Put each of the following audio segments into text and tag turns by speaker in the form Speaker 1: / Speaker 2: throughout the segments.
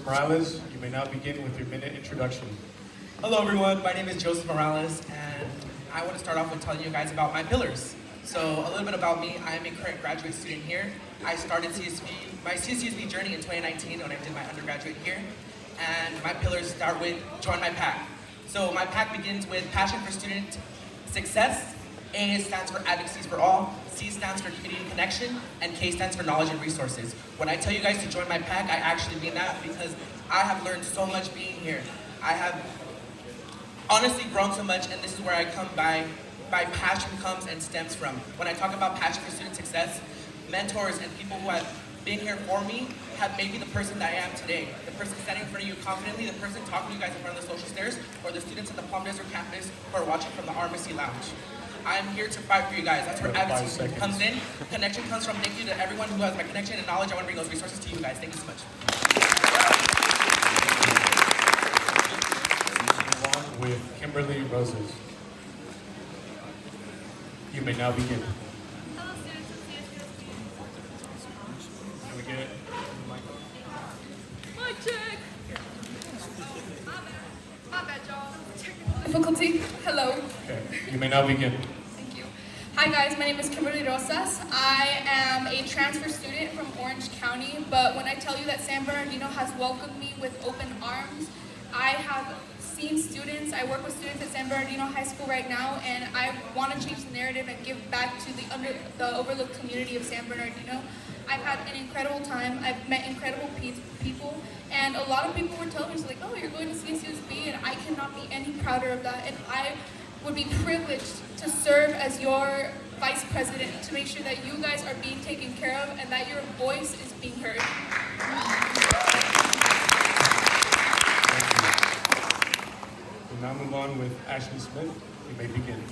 Speaker 1: Joseph Morales. You may now begin with your minute introduction.
Speaker 2: Hello everyone, my name is Joseph Morales, and I want to start off with telling you guys about my pillars. So a little bit about me, I am a current graduate student here. I started my CSUSB journey in 2019 when I did my undergraduate here. And my pillars start with join my pack. So my pack begins with passion for student success. A stands for advocacy for all, C stands for community connection, and K stands for knowledge and resources. When I tell you guys to join my pack, I actually mean that because I have learned so much being here. I have honestly grown so much, and this is where I come by. My passion comes and stems from. When I talk about passion for student success, mentors and people who have been here for me have made me the person that I am today. The person standing in front of you confidently, the person talking to you guys in front of the social stairs, or the students at the Palm Desert campus who are watching from the Armacy Lounge. I'm here to fight for you guys. That's where advocacy comes in. Connection comes from thank you to everyone who has my connection and knowledge. I want to bring those resources to you guys. Thank you so much.
Speaker 1: Move on with Kimberly Roses. You may now begin.
Speaker 3: Hello, students of CSUSB.
Speaker 1: Can we get it?
Speaker 3: Mic check. My bad, y'all. Difficulty. Hello.
Speaker 1: Okay, you may now begin.
Speaker 3: Thank you. Hi guys, my name is Kimberly Rosas. I am a transfer student from Orange County, but when I tell you that San Bernardino has welcomed me with open arms, I have seen students, I work with students at San Bernardino High School right now, and I want to change the narrative and give back to the overlooked community of San Bernardino. I've had an incredible time. I've met incredible people, and a lot of people were telling me, like, oh, you're going to CSUSB, and I cannot be any prouder of that. And I would be privileged to serve as your vice president to make sure that you guys are being taken care of and that your voice is being heard.
Speaker 1: We'll now move on with Ashley Smith. You may begin.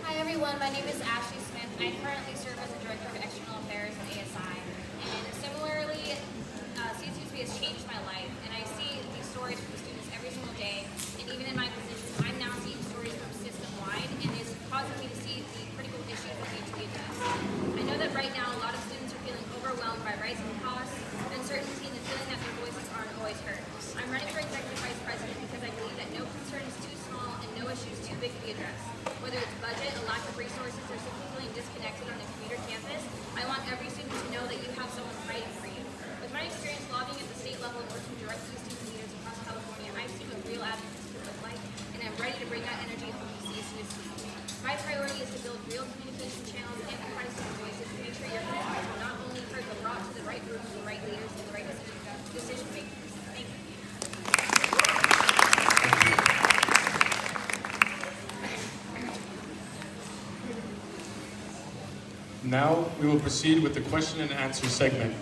Speaker 4: Hi everyone, my name is Ashley Smith. I currently serve as the Director of External Affairs at ASI. And similarly, CSUSB has changed my life, and I see these stories from the students every single day. And even in my position, I'm now seeing stories from system-wide, and it's causing me to see the critical issues that need to be addressed. I know that right now a lot of students are feeling overwhelmed by rising costs, uncertainty, and the feeling that their voices aren't always heard. I'm running for Executive Vice President because I believe that no concern is too small and no issue is too big to be addressed. Whether it's budget, a lack of resources, or simply feeling disconnected on a commuter campus, I want every student to know that you have someone fighting for you. With my experience lobbying at the state level and working directly with student leaders across California, I've seen what real advocacy can look like, and I'm ready to bring that energy home to CSUSB. My priority is to build real communication channels and amplify student voices to make sure your concerns are not only heard but brought to the right group, the right leaders, and the right decision makers. Thank you.
Speaker 1: Now we will proceed with the question and answer segment.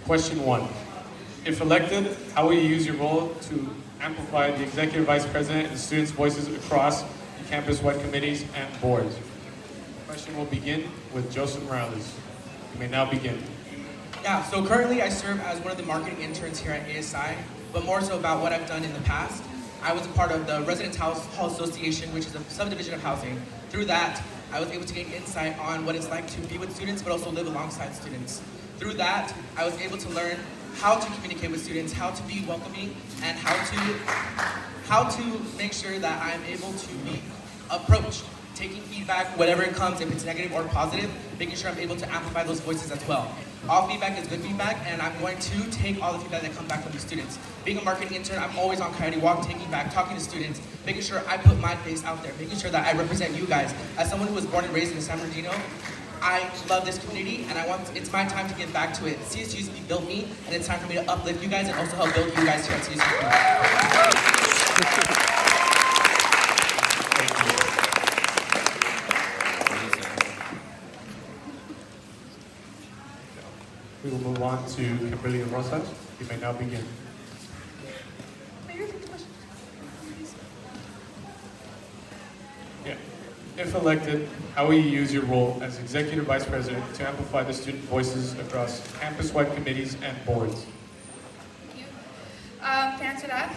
Speaker 1: Question 1. If elected, how will you use your role to amplify the Executive Vice President and students' voices across the campus-wide committees and boards? The question will begin with Joseph Morales. You may now begin.
Speaker 2: Yeah, so currently I serve as one of the marketing interns here at ASI, but more so about what I've done in the past. I was a part of the Residence Hall Association, which is a subdivision of housing. Through that, I was able to gain insight on what it's like to be with students, but also live alongside students. Through that, I was able to learn how to communicate with students, how to be welcoming, and how to make sure that I'm able to be approached, taking feedback, whatever it comes, if it's negative or positive, making sure I'm able to amplify those voices as well. All feedback is good feedback, and I'm going to take all the feedback that comes back from the students. Being a marketing intern, I'm always on Coyote Walk, taking back, talking to students, making sure I put my face out there, making sure that I represent you guys. As someone who was born and raised in San Bernardino, I love this community, and it's my time to give back to it. CSUSB built me, and it's time for me to uplift you guys and also help build you guys here at CSUSB.
Speaker 1: We will move on to Kimberly Rosas. You may now begin. Yeah. If elected, how will you use your role as Executive Vice President to amplify the student voices across campus-wide committees and boards?
Speaker 3: Thank you. To answer that,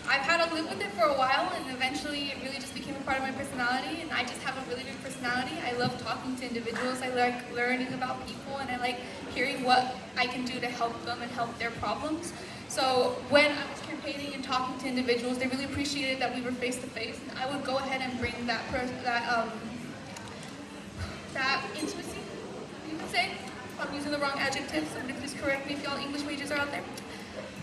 Speaker 3: I've had to live with it for a while, and eventually it really just became a part of my personality, and I just have a really big personality. I love talking to individuals, I like learning about people, and I like hearing what I can do to help them and help their problems. So when I was campaigning and talking to individuals, they really appreciated that we were face to face. I would go ahead and bring that intimacy, you could say. If I'm using the wrong adjective, somebody please correct me if y'all English majors are out there.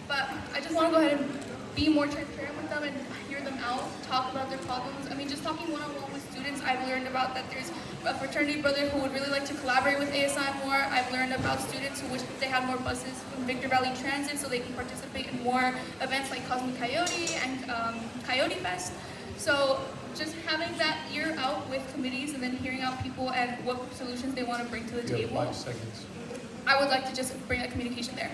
Speaker 3: But I just want to go ahead and be more transparent with them and hear them out, talk about their problems. I mean, just talking one-on-one with students, I've learned about that there's a fraternity brother who would really like to collaborate with ASI more. I've learned about students who wish that they had more buses from Victor Valley Transit so they can participate in more events like Cosmic Coyote and Coyote Fest. So just having that ear out with committees and then hearing out people and what solutions they want to bring to the
Speaker 1: You have
Speaker 3: table.
Speaker 1: 5 seconds.
Speaker 3: I would like to just bring that communication there.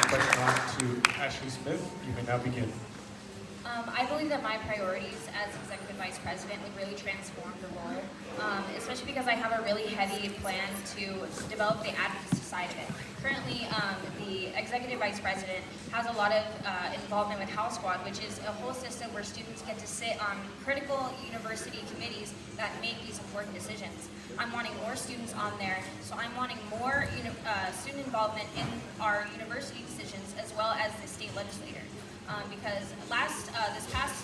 Speaker 1: Question on to Ashley Smith. You may now begin.
Speaker 4: I believe that my priorities as Executive Vice President would really transform the role, especially because I have a really heavy plan to develop the advocacy side of it. Currently, the Executive Vice President has a lot of involvement with House Squad, which is a whole system where students get to sit on critical university committees that make these important decisions. I'm wanting more students on there, so I'm wanting more student involvement in our university decisions as well as the state legislator. Because this past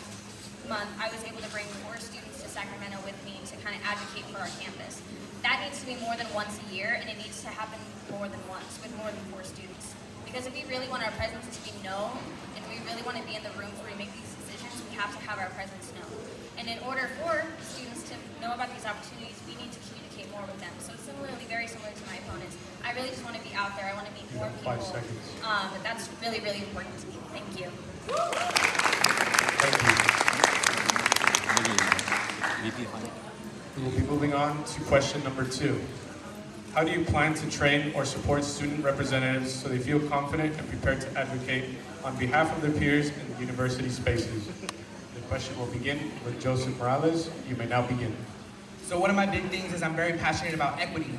Speaker 4: month, I was able to bring 4 students to Sacramento with me to kind of advocate for our campus. That needs to be more than once a year, and it needs to happen more than once with more than 4 students. Because if we really want our presence to be known, and we really want to be in the rooms where we make these decisions, we have to have our presence known. And in order for students to know about these opportunities, we need to communicate more with them. So similarly, very similar to my opponents, I really just want to be out there. I want to meet more people.
Speaker 1: 5 seconds.
Speaker 4: But that's really, really important to me. Thank you.
Speaker 1: Thank you. We will be moving on to question number 2. How do you plan to train or support student representatives so they feel confident and prepared to advocate on behalf of their peers in the university spaces? The question will begin with Joseph Morales. You may now begin.
Speaker 2: So one of my big things is I'm very passionate about equity.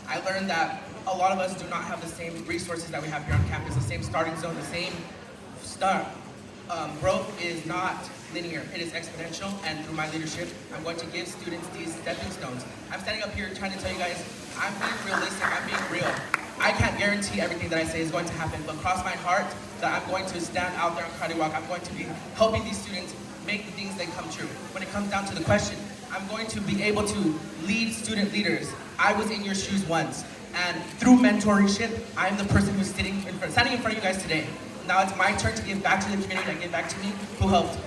Speaker 2: I learned that a lot of us do not have the same resources that we have here on campus, the same starting zone, the same start. Growth is not linear, it is exponential, and through my leadership, I'm going to give students these stepping stones. I'm standing up here trying to tell you guys, I'm being realistic, I'm being real. I can't guarantee everything that I say is going to happen, but cross my heart that I'm going to stand out there on Cardi Walk. I'm going to be helping these students make the things that come true. When it comes down to the question, I'm going to be able to lead student leaders. I was in your shoes once, and through mentorship, I'm the person who's standing in front of you guys today. Now it's my turn to give back to the community that gave back to me, who helped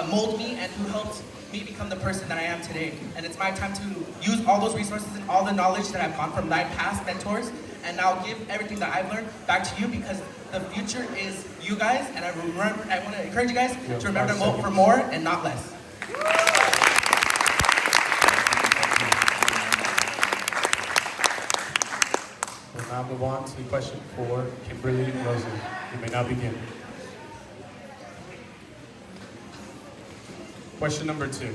Speaker 2: mold me and who helped me become the person that I am today. And it's my time to use all those resources and all the knowledge that I've gotten from my past mentors and now give everything that I've learned back to you, because the future is you guys, and I want to encourage you guys to remember to vote for more and not less.
Speaker 1: We'll now move on to the question for Kimberly Rosen. You may now begin. Question number 2.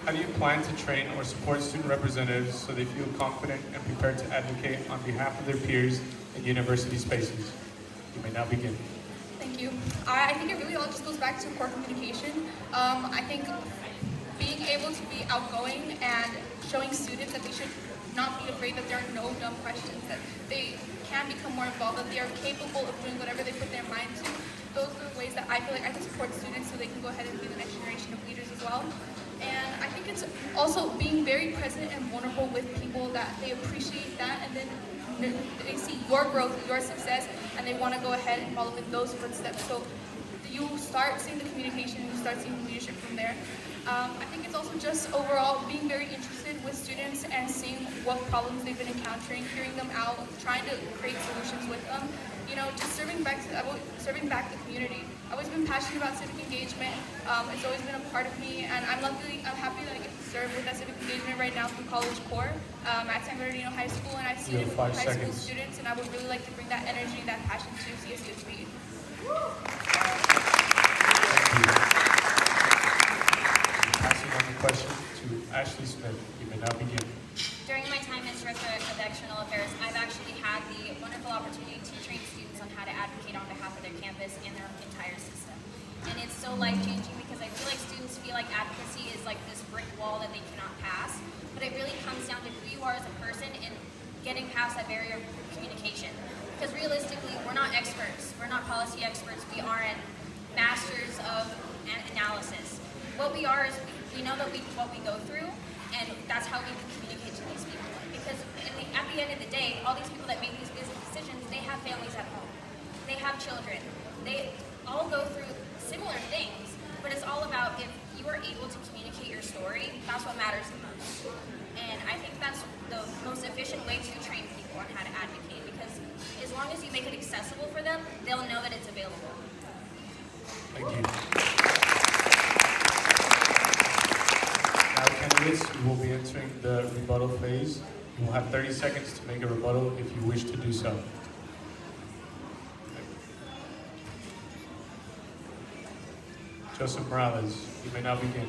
Speaker 1: How do you plan to train or support student representatives so they feel confident and prepared to advocate on behalf of their peers in university spaces? You may now begin.
Speaker 3: Thank you. I think it really all just goes back to core communication. I think being able to be outgoing and showing students that they should not be afraid that there are no dumb questions, that they can become more involved, that they are capable of doing whatever they put their mind to. Those are the ways that I feel like I can support students so they can go ahead and be the next generation of leaders as well. And I think it's also being very present and vulnerable with people, that they appreciate that, and then they see your growth, your success, and they want to go ahead and follow in those footsteps. So you start seeing the communication, you start seeing the leadership from there. I think it's also just overall being very interested with students and seeing what problems they've been encountering, hearing them out, trying to create solutions with them. You know, just serving back the community. I've always been passionate about civic engagement. It's always been a part of me, and I'm happy that I get to serve with that civic engagement right now through College Corps at San Bernardino High School, and I've seen it from high school students, and I would really like to bring that energy, that passion to CSUSB.
Speaker 1: Passing on the question to Ashley Smith. You may now begin.
Speaker 4: During my time as Director of External Affairs, I've actually had the wonderful opportunity to train students on how to advocate on behalf of their campus and their entire system. And it's so life-changing because I feel like students feel like advocacy is like this brick wall that they cannot pass, but it really comes down to who you are as a person and getting past that barrier of communication. Because realistically, we're not experts. We're not policy experts. We aren't masters of analysis. What we are is we know that what we go through, and that's how we can communicate to these people. Because at the end of the day, all these people that make these business decisions, they have families at home. They have children. They all go through similar things, but it's all about if you are able to communicate your story, that's what matters the most. And I think that's the most efficient way to train people on how to advocate, because as long as you make it accessible for them, they'll know that it's available.
Speaker 1: Thank you. Now, candidates, you will be entering the rebuttal phase. You will have 30 seconds to make a rebuttal if you wish to do so. Joseph Morales, you may now begin.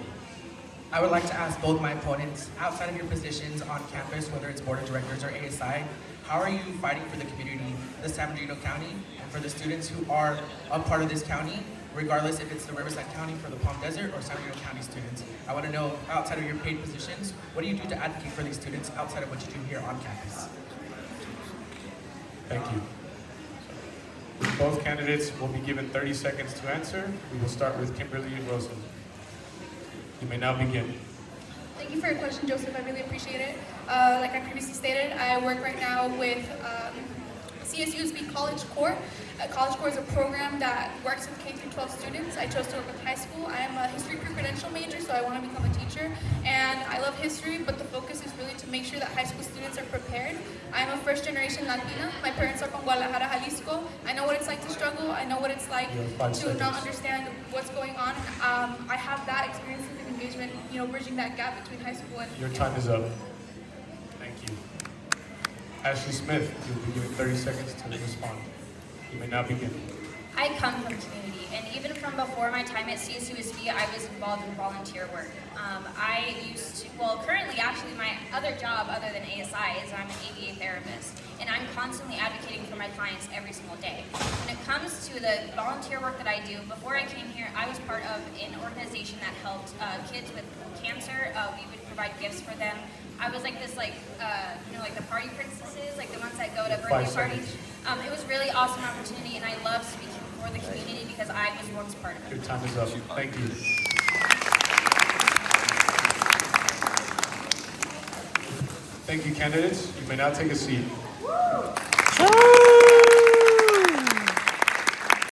Speaker 2: I would like to ask both my opponents, outside of your positions on campus, whether it's board of directors or ASI, how are you fighting for the community, the San Bernardino County, and for the students who are a part of this county, regardless if it's the Riverside County for the Palm Desert or San Bernardino County students? I want to know, outside of your paid positions, what do you do to advocate for these students outside of what you do here on campus?
Speaker 1: Thank you. Both candidates will be given 30 seconds to answer. We will start with Kimberly Rosa. You may now begin.
Speaker 3: Thank you for your question, Joseph. I really appreciate it. Like I previously stated, I work right now with CSUSB College Corps. College Corps is a program that works with K-12 students. I chose to work with high school. I am a history pre-credential major, so I want to become a teacher. And I love history, but the focus is really to make sure that high school students are prepared. I'm a first-generation Latina. My parents are from Guadalajara, Jalisco. I know what it's like to struggle. I know what it's like to not understand what's going on. I have that experience of engagement, bridging that gap between high school and...
Speaker 1: Your time is up. Thank you. Ashley Smith, you'll be given 30 seconds to respond. You may now begin.
Speaker 4: I come from community, and even from before my time at CSUSB, I was involved in volunteer work. Currently, actually, my other job other than ASI is I'm an ABA therapist, and I'm constantly advocating for my clients every single day. When it comes to the volunteer work that I do, before I came here, I was part of an organization that helped kids with cancer. We would provide gifts for them. I was like this, like the party princesses, like the ones that go to birthday parties. It was a really awesome opportunity, and I love speaking for the community because I was once part of it.
Speaker 1: Your time is up. Thank you. Thank you, candidates. You may now take a seat.